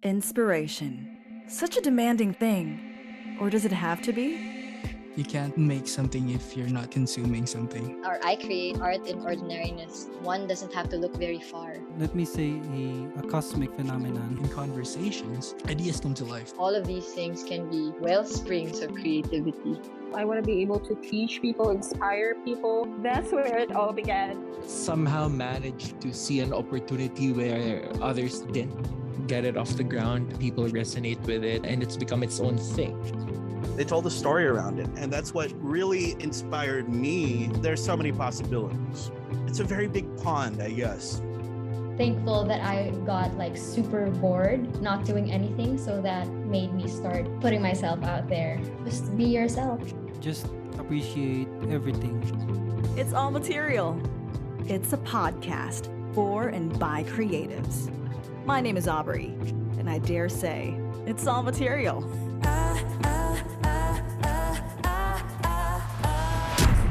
Inspiration. Such a demanding thing. Or does it have to be? You can't make something if you're not consuming something. Or I create art in ordinariness. One doesn't have to look very far. Let me say a cosmic phenomenon. In conversations, ideas come to life. All of these things can be well springs of creativity. I want to be able to teach people, inspire people. That's where it all began. Somehow managed to see an opportunity where others didn't. Get it off the ground, people resonate with it, and it's become its own thing. They told a story around it, and that's what really inspired me. There's so many possibilities. It's a very big pond, I guess. Thankful that I got super bored not doing anything, so that made me start putting myself out there. Just be yourself. Just appreciate everything. It's all material. It's a podcast for and by creatives. My name is Aubrey, and I dare say it's all material.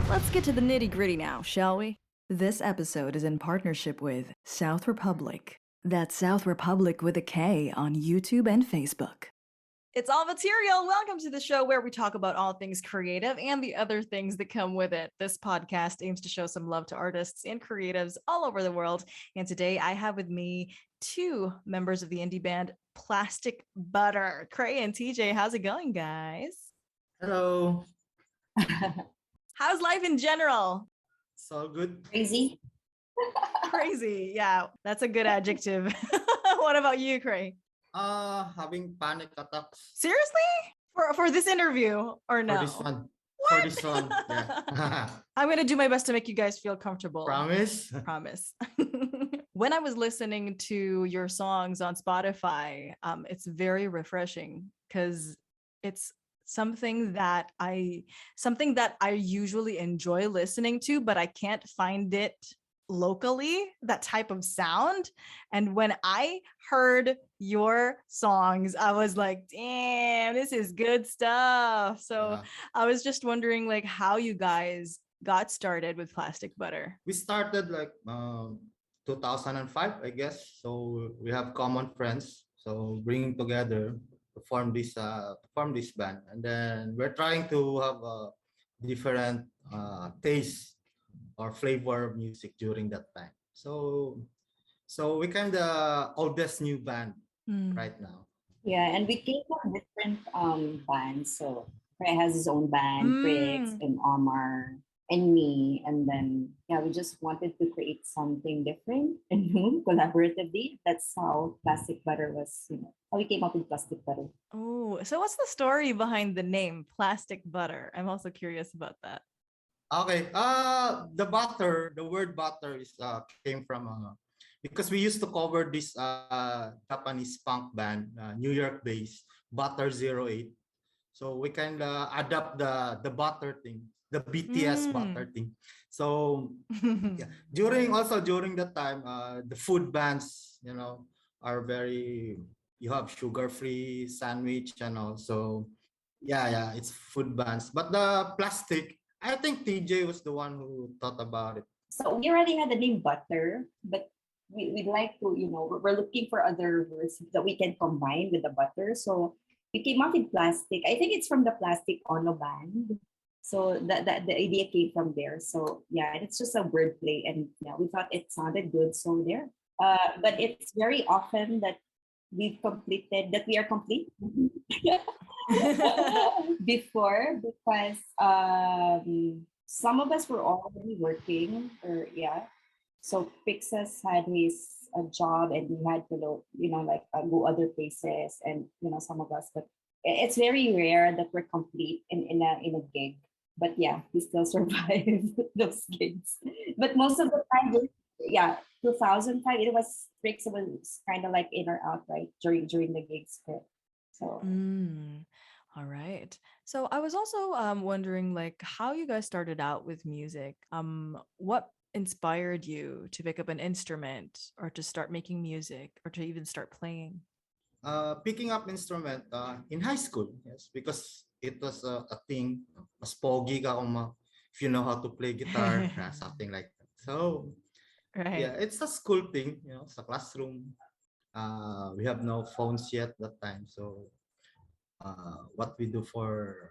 Let's get to the nitty-gritty now, shall we? This episode is in partnership with South Republik. That's South Republik with a K on YouTube and Facebook. It's all material. Welcome to the show where we talk about all things creative and the other things that come with it. This podcast aims to show some love to artists and creatives all over the world. And today I have with me two members of the indie band Plastic Butter. Cray and TJ, how's it going, guys? Hello. How's life in general? So good. Crazy. Crazy. Yeah, that's a good adjective. What about you, Cray? Having panic attacks. Seriously? For this interview or no? For this one. What? For this one. Yeah. I'm going to do my best to make you guys feel comfortable. Promise? Promise. When I was listening to your songs on Spotify, it's very refreshing because it's something that I usually enjoy listening to, but I can't find it locally, that type of sound. And when I heard your songs, I was like, damn, this is good stuff. So yeah. I was just wondering how you guys got started with Plastic Butter. We started 2005, I guess. So we have common friends. So bringing together to form this band, and then we're trying to have a different taste or flavor of music during that time. So we kind of oldest new band right now. Yeah, and we came from different bands. So Ray has his own band, Briggs and Omar and me, and then we just wanted to create something different and new collaboratively. That's how Plastic Butter was, how we came up with Plastic Butter. Oh, so what's the story behind the name Plastic Butter? I'm also curious about that. Okay, the word butter is came from because we used to cover this Japanese punk band, New York based Butter 08. So we kind of adapt the butter thing, the BTS butter thing. So yeah. during the time, the food bands, are very, you have sugar-free sandwich and also, it's food bands. But the plastic, I think TJ was the one who thought about it. So we already had the name Butter, but we'd like to, we're looking for other words that we can combine with the butter. So we came up with Plastic. I think it's from the Plastic Ono band. So that the idea came from there. So yeah, it's just a wordplay, and we thought it sounded good. So there. But it's very often that we are complete before, because some of us were already working, so Pixas had his job, and we had to go other places, and some of us, but it's very rare that we're complete in a gig. But yeah, we still survive those gigs. But most of the time, 2005, it was Pixas was kind of in or out, right, during the gigs. So all right. So I was also wondering how you guys started out with music. What inspired you to pick up an instrument, or to start making music, or to even start playing? Picking up instrument in high school, yes, because it was a thing. Mas pogi ka if you know how to play guitar, something like that. So right. Yeah, it's a school thing, sa classroom. We have no phones yet that time, so what we do for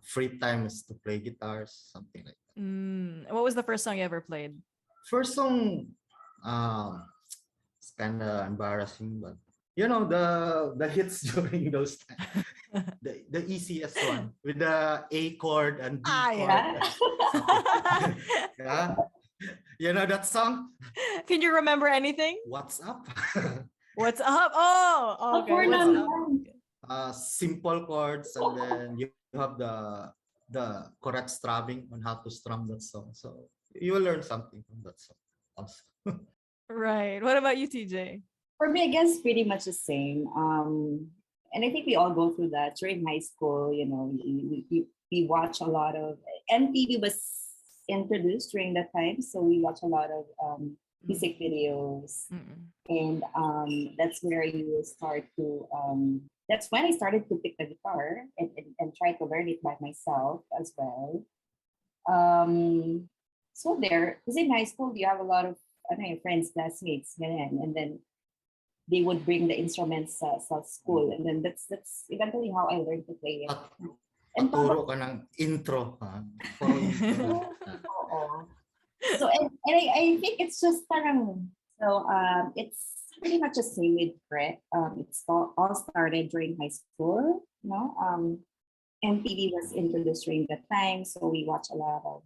free time is to play guitars, something like that. What was the first song you ever played? First song, it's kind of embarrassing, but you know the hits during those times. The easiest one with the A chord and B chord. Yeah. Yeah. You know that song? Can you remember anything? What's up? What's up? Oh, okay. For What's up? naman. Simple chords, and then you have the correct strumming on how to strum that song. So you will learn something from that song also. Right. What about you, TJ? For me, I guess pretty much the same. And I think we all go through that during high school. You know, we watch a lot of MTV was introduced during that time, so we watch a lot of music videos, and that's where you will start to. That's when I started to pick the guitar and try to learn it by myself as well. So there, because in high school you have a lot of friends, classmates, ganyan, and then they would bring the instruments sa school, and then that's eventually how I learned to play it. And Paturo ka ng intro. Puro intro. oo. So I think it's just parang so it's pretty much the same with Brett. It's all started during high school, you know. MTV was introduced during that time, so we watch a lot of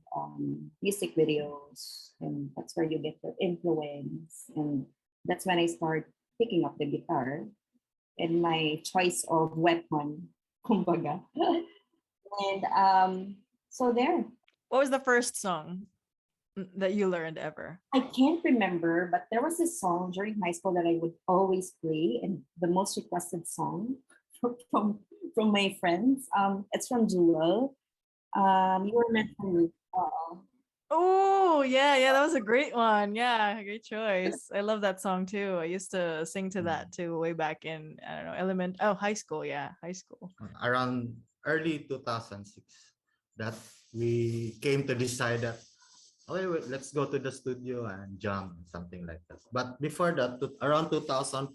music videos, and that's where you get the influence, and that's when I start picking up the guitar and my choice of weapon, kumbaga. And so there. What was the first song that you learned ever? I can't remember, but there was this song during high school that I would always play, and the most requested song from my friends. It's from Jewel. You were meant for me. Oh, yeah, that was a great one. Yeah, great choice. I love that song too. I used to sing to that too way back in, I don't know, high school. Yeah, high school. Around early 2006, that we came to decide that, okay, wait, let's go to the studio and jam, something like that. But before that, around 2005,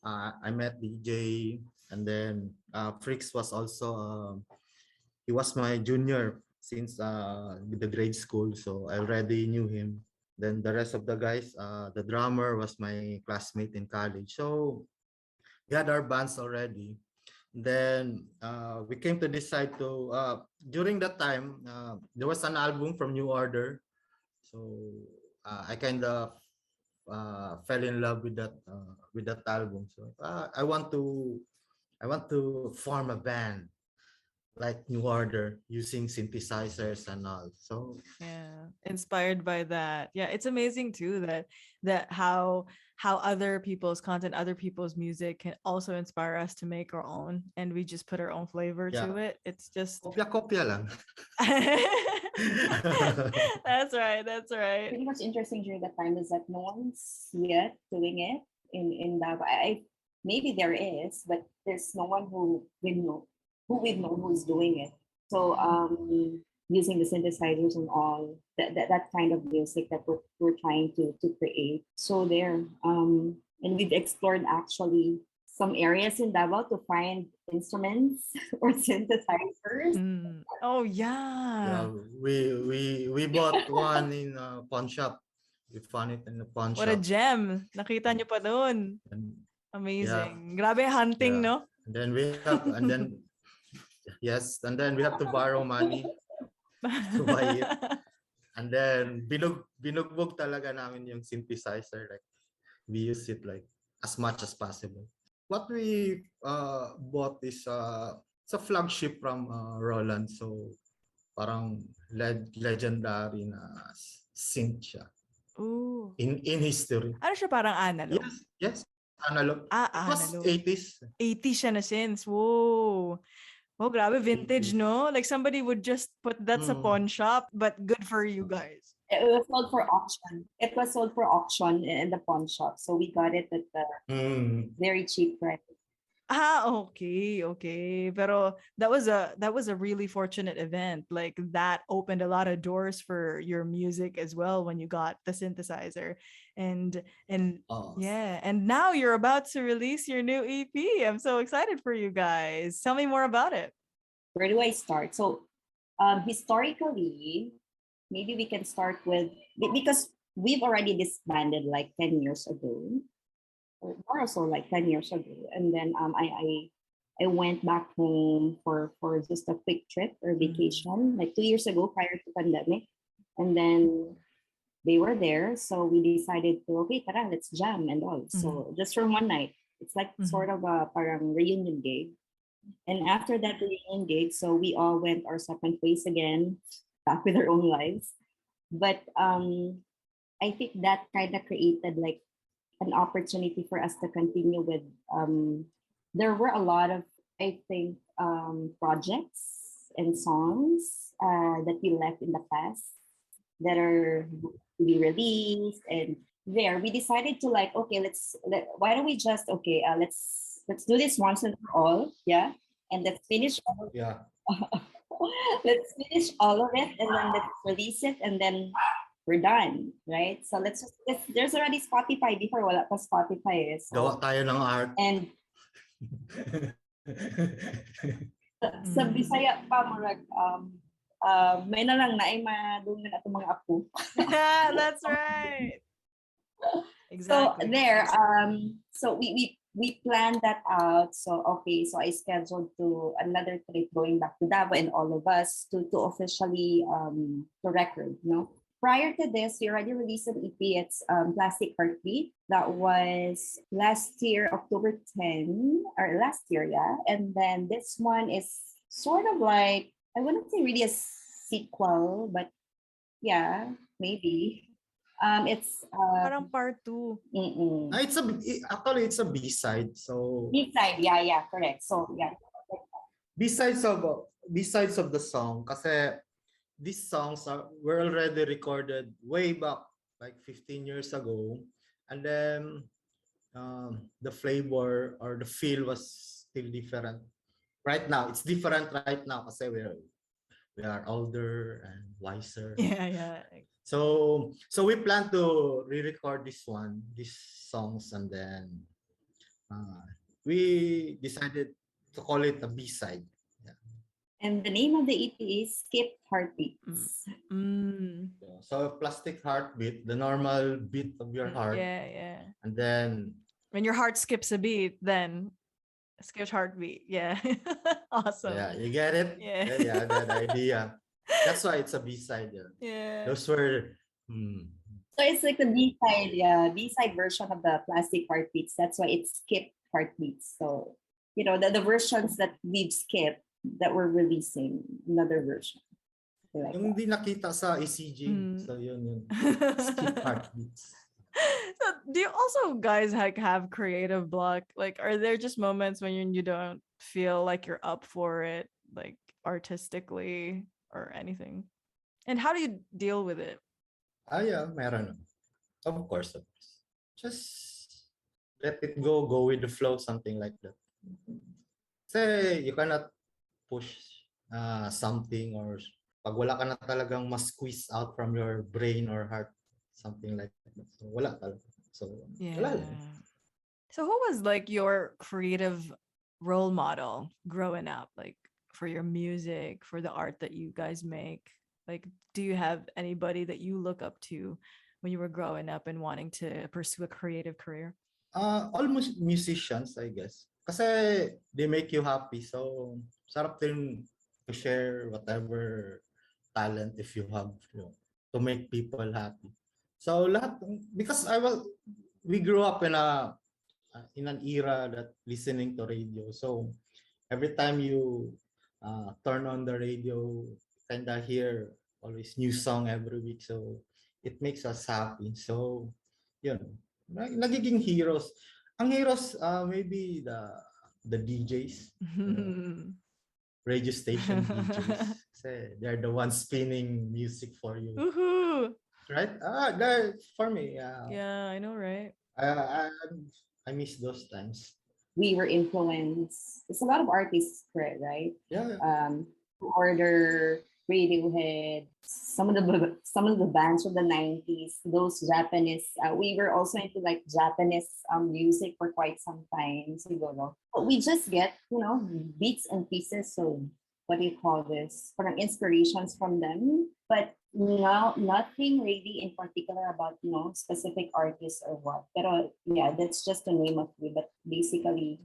I met DJ, and then Frix was also, he was my junior since the grade school, so I already knew him. Then the rest of the guys, the drummer was my classmate in college, so we had our bands already. Then we came to decide to, during that time, there was an album from New Order, so I kind of fell in love with that album. So I want to form a band like New Order using synthesizers and all. So yeah, inspired by that. Yeah, it's amazing too that how other people's content, other people's music can also inspire us to make our own, and we just put our own flavor to it. It's just kopya lang. That's right. Pretty much interesting during that time is that no one's yet doing it in Davao. Maybe there is, but there's no one who we've known who's doing it. So using the synthesizers and all that kind of music that we're trying to create. So there, and we've explored actually some areas in Davao to find instruments or synthesizers. Oh yeah. We bought one in a pawnshop. We found it in a pawnshop. What a gem! Nakita niyo pa doon. Amazing. Grabe hunting, no? And then we have, yes, and then we have to borrow money to buy it. And then binugbog talaga namin yung synthesizer. Like we use it like as much as possible. What we bought is it's a flagship from Roland. So parang legendary na synth siya. Ooh. In history. Ano siya, parang analog? Yes. Analog. Analog. 80s. 80s siya na synths. Whoa. Oh, grabe, vintage, no? Like somebody would just put that sa pawn shop, but good for you guys. It was sold for auction. It was sold for auction in the pawn shop. So we got it at the very cheap price. Okay, okay. Pero that was a really fortunate event. Like that opened a lot of doors for your music as well when you got the synthesizer. And and Oh, yeah, and now you're about to release your new EP. I'm so excited for you guys. Tell me more about it. Where do I start? So, historically, maybe we can start with because we've already disbanded like 10 years ago, or more or so like 10 years ago. And then I went back home for just a quick trip or vacation like 2 years ago prior to pandemic. And then they were there. So we decided to, okay, tara, let's jam and all. So just from one night, it's like sort of a parang reunion gig. And after that reunion gig, so we all went our separate ways again, back with our own lives. But I think that kind of created like an opportunity for us to continue with. There were a lot of, I think, projects and songs that we left in the past that are to be released. And there we decided to like, okay, why don't we just, okay, let's do this once and for all, yeah, and let's finish all, yeah. let's finish all of it, and then let's release it, and then we're done, right? So there's already Spotify before, wala pa Spotify, eh. Gawa So, tayo ng art. and sa Bisaya pa, murag, may na lang na ay madungan ato mga apo. That's right. So Exactly. there, so we planned that out. So okay, so I scheduled to another trip going back to Davao and all of us to officially to record, no? Prior to this, we already released an EP. It's Plastic Heartbeat. That was last year, October 10, or last year, yeah. And then this one is sort of like, I wouldn't say really a sequel, but yeah, maybe. It's Parang part 2. Actually it's a B-side. So B-side, yeah, correct. So yeah. besides of the song, kasi these songs were already recorded way back like 15 years ago, and then the flavor or the feel was still different. Right now, it's different right now kasi we are older and wiser. Yeah. So we plan to re-record these songs, and then we decided to call it a B-side. And the name of the EP is Skip Heartbeats. So Plastic Heartbeat, the normal beat of your heart. Yeah. And then when your heart skips a beat, then skipped heartbeat. Yeah. Awesome. Yeah, you get it? Yeah. That idea. That's why it's a B-side. Yeah. Those were So it's like the B-side, B-side version of the Plastic Heartbeats. That's why it's Skip Heartbeats. So, you know, the versions that we've skipped that we're releasing, another version. Like yung hindi nakita sa ECG. So yun. Skip Heartbeats. So do you also guys like have creative block? Like, are there just moments when you don't feel like you're up for it, like artistically or anything? And how do you deal with it? Yeah, meron. Of course. Just let it go with the flow, something like that. Say you cannot push something, or pag wala ka na talagang mas-squeeze out from your brain or heart, something like that. So wala talaga. So wala lang. So who was like your creative role model growing up, like for your music, for the art that you guys make? Like, do you have anybody that you look up to when you were growing up and wanting to pursue a creative career? Almost musicians, I guess. Kasi they make you happy. So sarap din to share whatever talent if you have, to make people happy. So lahat, because we grew up in an era that listening to radio. So every time you turn on the radio, kinda hear always new song every week. So it makes us happy. So yun, nagiging heroes. Ang heroes, maybe the DJs, radio station DJs. Kasi they're the ones spinning music for you. Woohoo! Right? For me. Yeah, I know, right? I miss those times. we were influenced. It's a lot of artists, right? Yeah. Who order Radiohead, some of the bands from the 90s, those Japanese. We were also into like Japanese music for quite some time, siguro. But we just get beats and pieces. So what do you call this? From inspirations from them, but no, nothing really in particular about specific artists or what. Pero yeah, that's just the name of it. But basically,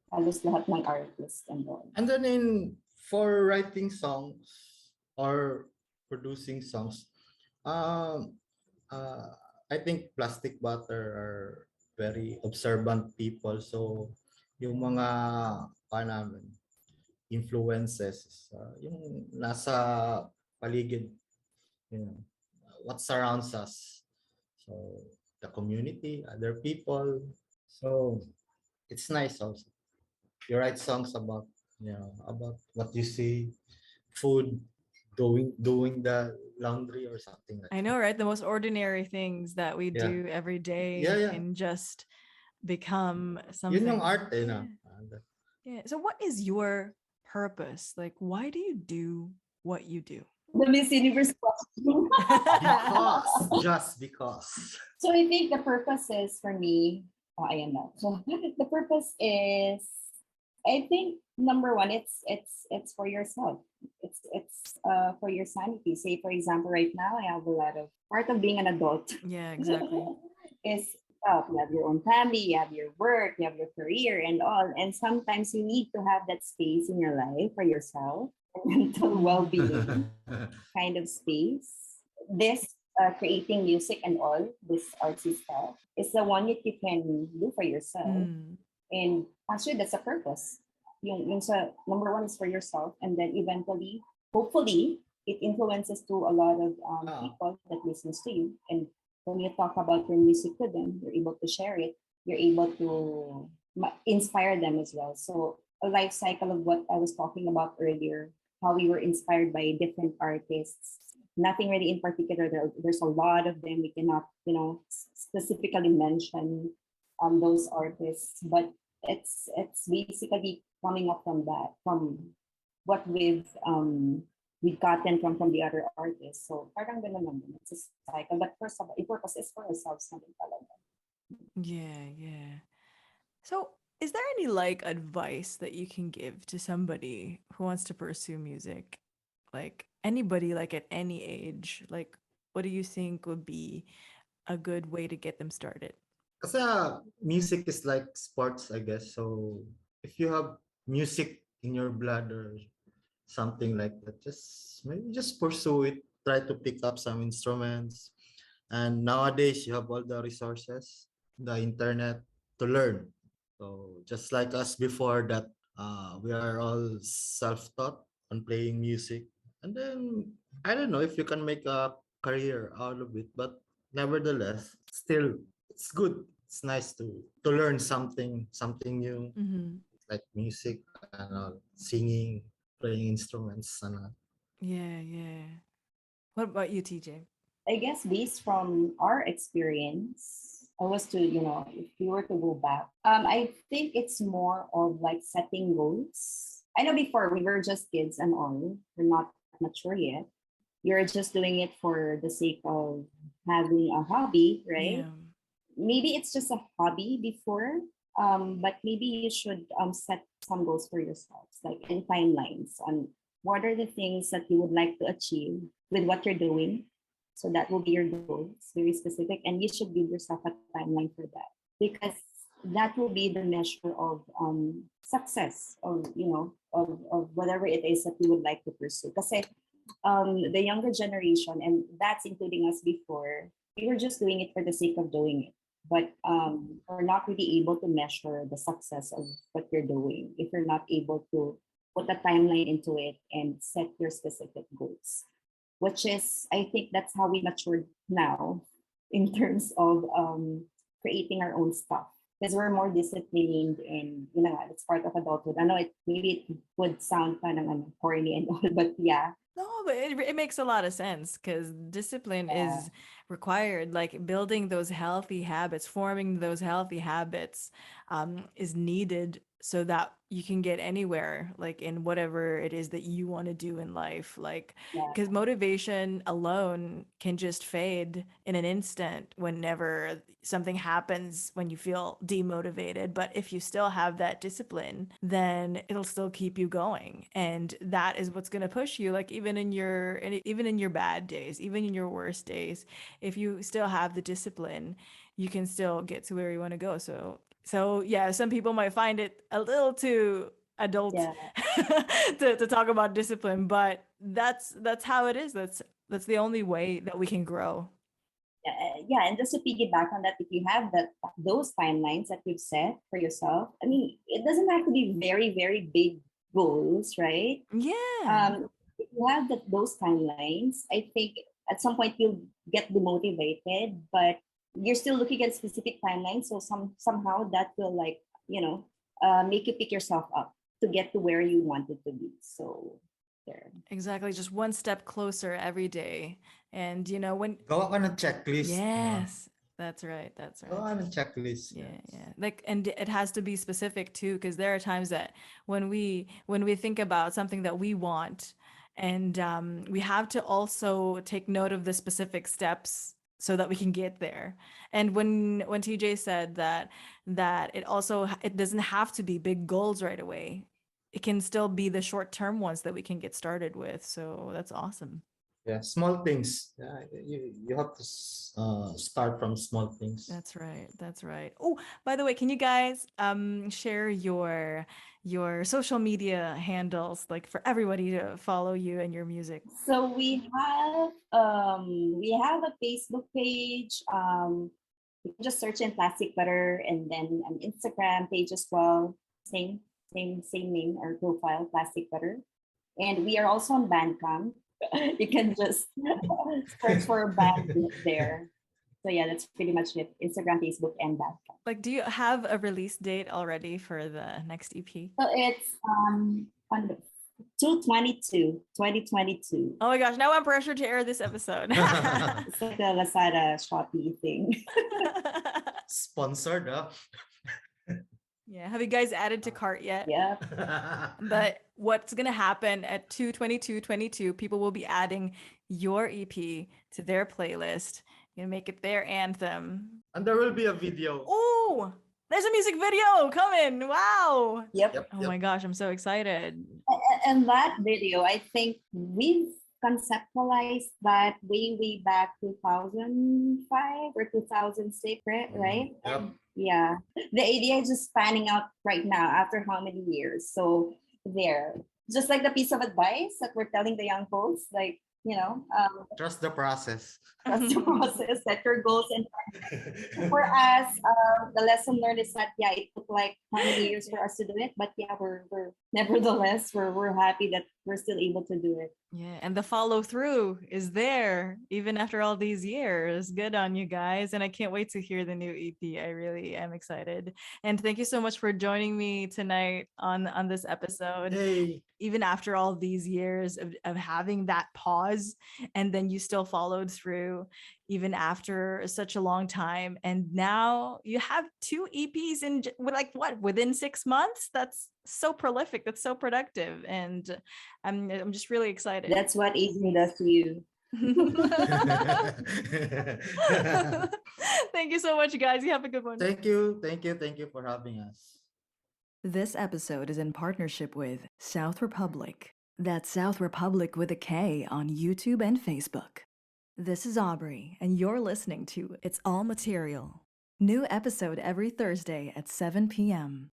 halos lahat ng artists and all. And then for writing songs or producing songs, I think Plastic Butter are very observant people. So yung mga namin, influences, yung nasa paligid, what surrounds us. So the community, other people. So it's nice also. You write songs about about what you see, food, doing the laundry or something like I know, right? The most ordinary things that we Yeah. do every day Yeah. can just become Yun something. yung art Yeah. Yeah. So what is your purpose? Like, why do you do what you do? The Miss Universe question. Just because. So I think the purpose is for me, I am not. So the purpose is, I think number one, it's for yourself. It's for your sanity. Say for example, right now I have a lot of part of being an adult. Yeah, exactly. Is you have your own family, you have your work, you have your career and all. And sometimes you need to have that space in your life for yourself, mental well-being kind of space. This creating music and all, this artsy stuff, is the one that you can do for yourself. And actually, that's a purpose. Yung sa number one is for yourself, and then eventually, hopefully, it influences to a lot of people that listens to you. And when you talk about your music to them, you're able to share it. You're able to inspire them as well. So a life cycle of what I was talking about earlier, how we were inspired by different artists. Nothing really in particular. There's a lot of them. We cannot, specifically mention those artists, but it's basically coming up from that, from what we've gotten from the other artists. So parang ganun lang. It's a cycle. But first of all, the purpose is for ourselves naman talaga. Yeah. So is there any advice that you can give to somebody who wants to pursue music? Like anybody, at any age, what do you think would be a good way to get them started? Kasi music is like sports, I guess. So if you have music in your blood or something like that, just pursue it. Try to pick up some instruments. And nowadays you have all the resources, the internet to learn. So just like us before that, we are all self-taught on playing music. And then I don't know if you can make a career out of it, but nevertheless, still it's good. It's nice to learn something new, like music and singing, playing instruments and all. Yeah. What about you, TJ? I guess based from our experience, I was to, if you were to go back, I think it's more of like setting goals. I know before we were just kids and all, we're not mature yet. You're just doing it for the sake of having a hobby, right? Yeah. Maybe it's just a hobby before, but maybe you should set some goals for yourselves, like in timelines on what are the things that you would like to achieve with what you're doing. So that will be your goals, very specific, and you should give yourself a timeline for that, because that will be the measure of success of of whatever it is that you would like to pursue. Because the younger generation, and that's including us before, we were just doing it for the sake of doing it, but we're not really able to measure the success of what you're doing if you're not able to put a timeline into it and set your specific goals. Which is, I think that's how we matured now in terms of creating our own stuff. Because we're more disciplined and, it's part of adulthood. I know maybe it would sound kind of corny and all, but yeah. No, but it makes a lot of sense because discipline is required. Like building those healthy habits, forming those healthy habits is needed so that you can get anywhere, like in whatever it is that you want to do in life. Like, Yeah. because motivation alone can just fade in an instant whenever something happens when you feel demotivated. But if you still have that discipline, then it'll still keep you going. And that is what's going to push you, like even in your bad days, even in your worst days, if you still have the discipline, you can still get to where you want to go. So yeah, some people might find it a little too adult Yeah. to talk about discipline, but that's how it is. That's the only way that we can grow. Yeah, and just to piggyback on that, if you have those timelines that you've set for yourself, I mean, it doesn't have to be very, very big goals, right? Yeah. If you have those timelines, I think at some point you'll get demotivated, but you're still looking at specific timelines. So somehow that will like, make you pick yourself up to get to where you wanted to be. So there. Exactly. Just one step closer every day. And when Go on a checklist. yes, that's right. That's Go right. on a checklist. Yeah. Like, and it has to be specific too, because there are times that when we think about something that we want, and we have to also take note of the specific steps so that we can get there. And when TJ said that it doesn't have to be big goals right away. It can still be the short-term ones that we can get started with. So that's awesome. Yeah, small things. Yeah, you have to start from small things. That's right. That's right. Oh, by the way, can you guys share your social media handles, like for everybody to follow you and your music? So we have a Facebook page. You can just search in Plastic Butter, and then an Instagram page as well. Same name or profile, Plastic Butter. And we are also on Bandcamp. You can just search for a band there. So yeah, that's pretty much it. Instagram, Facebook, and Bandcamp. Like, do you have a release date already for the next EP? So it's on 2022. Oh my gosh, now I'm pressured to air this episode. It's like the Lazada Shopee thing. Sponsored, huh? Yeah, have you guys added to cart yet? Yeah. But what's gonna happen at 2/22/22, people will be adding your EP to their playlist. You're gonna make it their anthem. And there will be a video. Oh, there's a music video coming. Wow. Yep. Oh my gosh, I'm so excited. And that video, I think we've conceptualized that way back 2005 or 2006, right? Yep. Yeah. The idea is just panning out right now after how many years? So there, just like the piece of advice that we're telling the young folks, like, Trust the process. trust the process, set your goals. And for us, the lesson learned is that, yeah, it took like how many years for us to do it, but yeah, we're nevertheless, we're happy that we're still able to do it. Yeah, and the follow through is there even after all these years. Good on you guys. And I can't wait to hear the new EP. I really am excited. And thank you so much for joining me tonight on this episode. Hey. Even after all these years of having that pause, and then you still followed through even after such a long time. And now you have 2 EPs in within 6 months. That's so prolific. That's so productive. And I'm just really excited. That's what Adrian does to you. Thank you so much, guys. You have a good one. Thank you for having us. This episode is in partnership with South Republik. That's South Republik with a K on YouTube and Facebook. This is Aubrey, and you're listening to It's All Material. New episode every Thursday at 7 p.m.